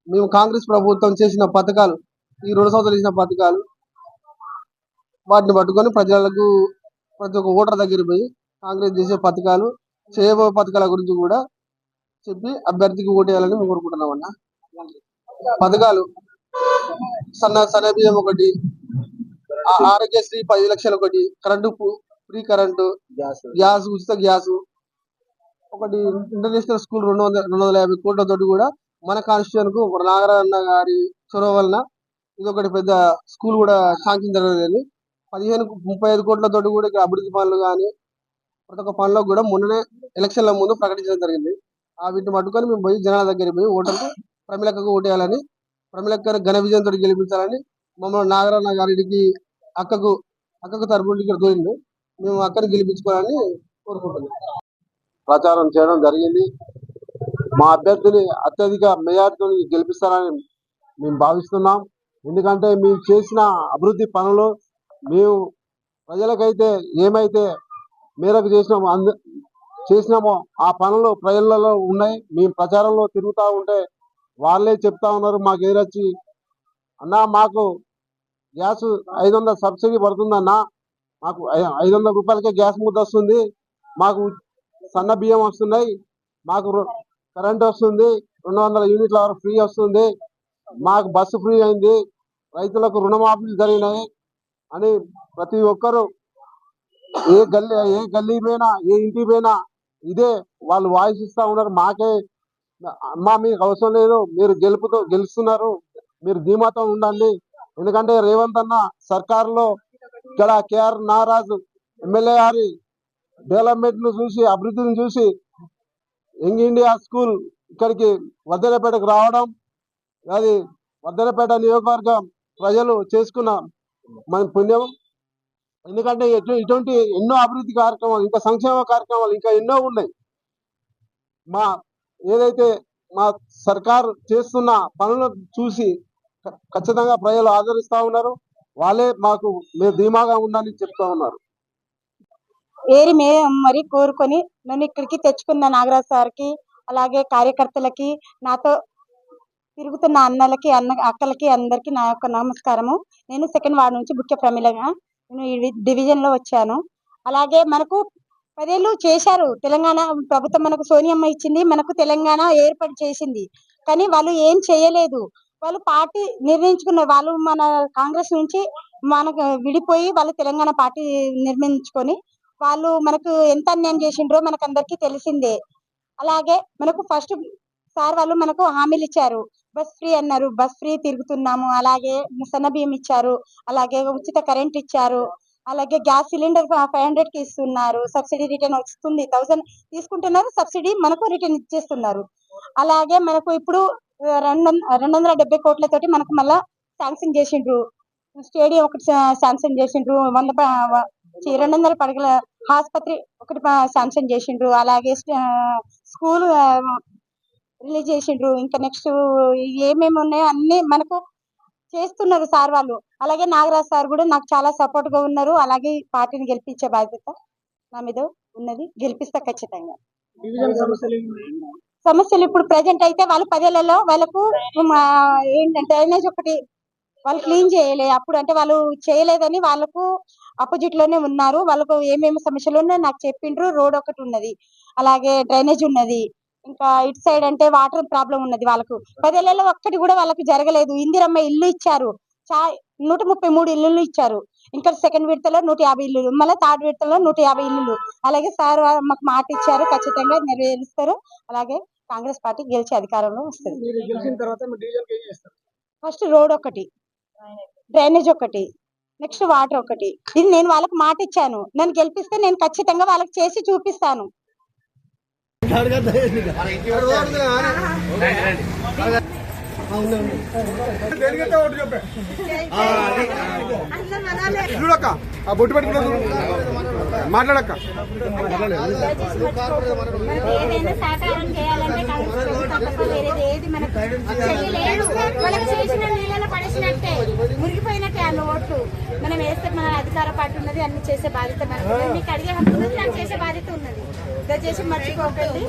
మేము కాంగ్రెస్ ప్రభుత్వం చేసిన పథకాలు, ఈ 2 సంవత్సరాలు చేసిన పథకాలు, వాటిని పట్టుకొని ప్రజలకు, ప్రతి ఒక్క ఓటర్ దగ్గర పోయి కాంగ్రెస్ చేసే పథకాలు, చేయబోయే పథకాల గురించి కూడా చెప్పి అభ్యర్థికి ఓటేయాలని మేము కోరుకుంటున్నాం అన్న. పథకాలు సన్న బియ్యం ఒకటి, ఆరోగ్యశ్రీ 10 లక్షలు ఒకటి, కరెంటు ఫ్రీ కరెంటు, గ్యాస్ ఉచిత గ్యాసు ఒకటి, ఇంటర్నేషనల్ స్కూల్ 250 కోట్లతోటి కూడా మన కాన్స్టిట్యూషన్ కు నాగరన్న గారి చొరవ వలన ఇది ఒకటి పెద్ద స్కూల్ కూడా శాంక్షన్ జరగలేదు. 35 కోట్లతోటి కూడా ఇక్కడ అభివృద్ధి పనులు కానీ ప్రతి ఒక్క పనులకు కూడా మొన్ననే ఎలక్షన్ల ముందు ప్రకటించడం జరిగింది. వీటిని పట్టుకొని మేము పోయి జనాల దగ్గర పోయి ఓటర్కు ప్రమిళక్కకు ఓటేయాలని, ప్రమిళక్క ఘన విజయంతో గెలిపించాలని మమ్మల్ని నాగరన్న గారికి అక్కకు తరపున ఇక్కడ దూరింది. మేము అక్కని గెలిపించుకోవాలని కోరుకుంటున్నాం. ప్రచారం చేయడం జరిగింది. మా అభ్యర్థిని అత్యధిక మెజార్టీతో గెలిపిస్తారని మేము భావిస్తున్నాం. ఎందుకంటే మేము చేసిన అభివృద్ధి పనులు, మేము ప్రజలకైతే ఏమైతే మేరకు చేసినామో ఆ పనులు ప్రజలలో ఉన్నాయి. మేము ప్రచారంలో తిరుగుతూ ఉంటే వాళ్ళే చెప్తా ఉన్నారు మాకు ఎదురొచ్చి, అన్నా మాకు గ్యాస్ 500 సబ్సిడీ పడుతుందన్నా, మాకు 500 రూపాయలకే గ్యాస్ ముద్ద వస్తుంది, మాకు సన్న బియ్యం వస్తున్నాయి, మాకు కరెంట్ వస్తుంది, 200 యూనిట్ల వరకు ఫ్రీ వస్తుంది, మాకు బస్సు ఫ్రీ అయింది, రైతులకు రుణమాఫీలు జరిగినాయి అని ప్రతి ఒక్కరు ఏ గల్లీ పోయినా ఏ ఇంటికి పోయినా ఇదే వాళ్ళు వాయిస్ ఇస్తా ఉన్నారు. మాకే అమ్మా మీకు అవసరం లేదు, మీరు గెలుస్తున్నారు, మీరు ధీమాతో ఉండండి. ఎందుకంటే రేవంత్ అన్న సర్కారులో ఇక్కడ కేఆర్ నాగరాజు ఎమ్మెల్యే గారి డెవలప్మెంట్ ను చూసి, అభివృద్ధిని చూసి యంగ్ ఇండియా స్కూల్ ఇక్కడికి వద్దనపేటకు రావడం, అది వద్దనపేట నియోజకవర్గం ప్రజలు చేసుకున్న మన పుణ్యం. ఎందుకంటే ఇటువంటి ఎన్నో అభివృద్ధి కార్యక్రమాలు, ఇంకా సంక్షేమ కార్యక్రమాలు ఇంకా ఎన్నో ఉన్నాయి. ఏదైతే మా సర్కారు చేస్తున్న పనులను చూసి ఖచ్చితంగా ప్రజలు ఆదరిస్తా ఉన్నారు. వాళ్ళే మాకు మీరు ధీమాగా ఉందని చెప్తా ఉన్నారు. మరి కోరుకొని నన్ను ఇక్కడికి తెచ్చుకున్న నాగరాజ్ సార్కి, అలాగే కార్యకర్తలకి, నాతో తిరుగుతున్న అన్నలకి అక్కలకి అందరికి నా యొక్క నమస్కారము. నేను 2nd వార్డు నుంచి ముఖ్య ప్రమిళగా నేను ఈ డివిజన్ లో వచ్చాను. అలాగే మనకు 10 ఏళ్ళు చేశారు తెలంగాణ ప్రభుత్వం, మనకు సోనియమ్మ ఇచ్చింది, మనకు తెలంగాణ ఏర్పాటు చేసింది. కానీ వాళ్ళు ఏం చేయలేదు. వాళ్ళు పార్టీ నిర్ణయించుకున్న వాళ్ళు మన కాంగ్రెస్ నుంచి మనకు విడిపోయి వాళ్ళు తెలంగాణ పార్టీ నిర్మించుకొని వాళ్ళు మనకు ఎంత అన్యాయం చేసిండ్రో మనకు అందరికీ తెలిసిందే. అలాగే మనకు ఫస్ట్ సార్ వాళ్ళు మనకు హామీలు ఇచ్చారు, బస్ ఫ్రీ అన్నారు, బస్ ఫ్రీ తిరుగుతున్నాము. అలాగే సన్న బియ్యం ఇచ్చారు, అలాగే ఉచిత కరెంట్ ఇచ్చారు, అలాగే గ్యాస్ సిలిండర్ 500 కి ఇస్తున్నారు, సబ్సిడీ రిటర్న్ వస్తుంది, 1000 తీసుకుంటున్నారు, సబ్సిడీ మనకు రిటర్న్ ఇచ్చేస్తున్నారు. అలాగే మనకు ఇప్పుడు 270 కోట్లతోటి మనకు మళ్ళా శాంక్షన్ చేసిండ్రు. స్టేడియం ఒకటి శాంక్షన్ చేసిండ్రు, 200 పడగల ఆసుపత్రి ఒకటి శాంక్షన్ చేసిండ్రు, అలాగే స్కూల్ రిలీజ్ చేసిండ్రు. ఇంకా నెక్స్ట్ ఏమేమి ఉన్నాయో అన్ని మనకు చేస్తున్నారు సార్ వాళ్ళు. అలాగే నాగరాజ్ సార్ కూడా నాకు చాలా సపోర్ట్ గా ఉన్నారు. అలాగే పార్టీని గెలిపించే బాధ్యత నా మీద ఉన్నది, గెలిపిస్తా ఖచ్చితంగా. సమస్యలు ఇప్పుడు ప్రజెంట్ అయితే వాళ్ళు 10 ఏళ్లలో వాళ్ళకు ఏంటంటే డ్రైనేజ్ ఒకటి వాళ్ళు క్లీన్ చేయలే. అప్పుడు అంటే వాళ్ళు చేయలేదని వాళ్ళకు అపోజిట్ లోనే ఉన్నారు. వాళ్ళకు ఏమేమి సమస్యలు ఉన్నాయో నాకు చెప్పిండ్రు. రోడ్ ఒకటి ఉన్నది, అలాగే డ్రైనేజ్ ఉన్నది, ఇంకా ఇటు సైడ్ అంటే వాటర్ ప్రాబ్లం ఉన్నది. వాళ్ళకు 10 ఏళ్లలో ఒక్కటి కూడా వాళ్ళకి జరగలేదు. ఇందిరమ్మ ఇల్లు ఇచ్చారు, 133 ఇల్లులు ఇచ్చారు. ఇంకా 2nd విడతలో 150 ఇల్లులు, మళ్ళీ 3rd విడతలో 150 ఇల్లులు. అలాగే సార్ మాకు మాట ఇచ్చారు, ఖచ్చితంగా నెరవేరుస్తారు. అలాగే కాంగ్రెస్ పార్టీ గెలిచే అధికారంలో వస్తుంది. ఫస్ట్ రోడ్ ఒకటి, డ్రైనేజ్ ఒకటి, నెక్స్ట్ వాటర్ ఒకటి. ఇది నేను వాళ్ళకి మాట ఇచ్చాను, నన్ను గెలిపిస్తే నేను ఖచ్చితంగా వాళ్ళకి చేసి చూపిస్తాను. చూడక్క బొట్టు పెట్టుకున్నా మాట్లాడక్క. ఏదైనా సహకారం చేయాలంటే ఏది మనకు వాళ్ళకి చేసిన నీళ్ళలో పడేసినట్టే, మురిగిపోయినట్టు ఓట్లు మనం వేస్తే మన అధికార పార్టీ ఉన్నది, అన్ని చేసే బాధ్యత మనకు ఉన్నది. మీకు అడిగే హక్కు ఉన్నది, నాకు చేసే బాధ్యత ఉన్నది. దయచేసి మర్చిపోకండి.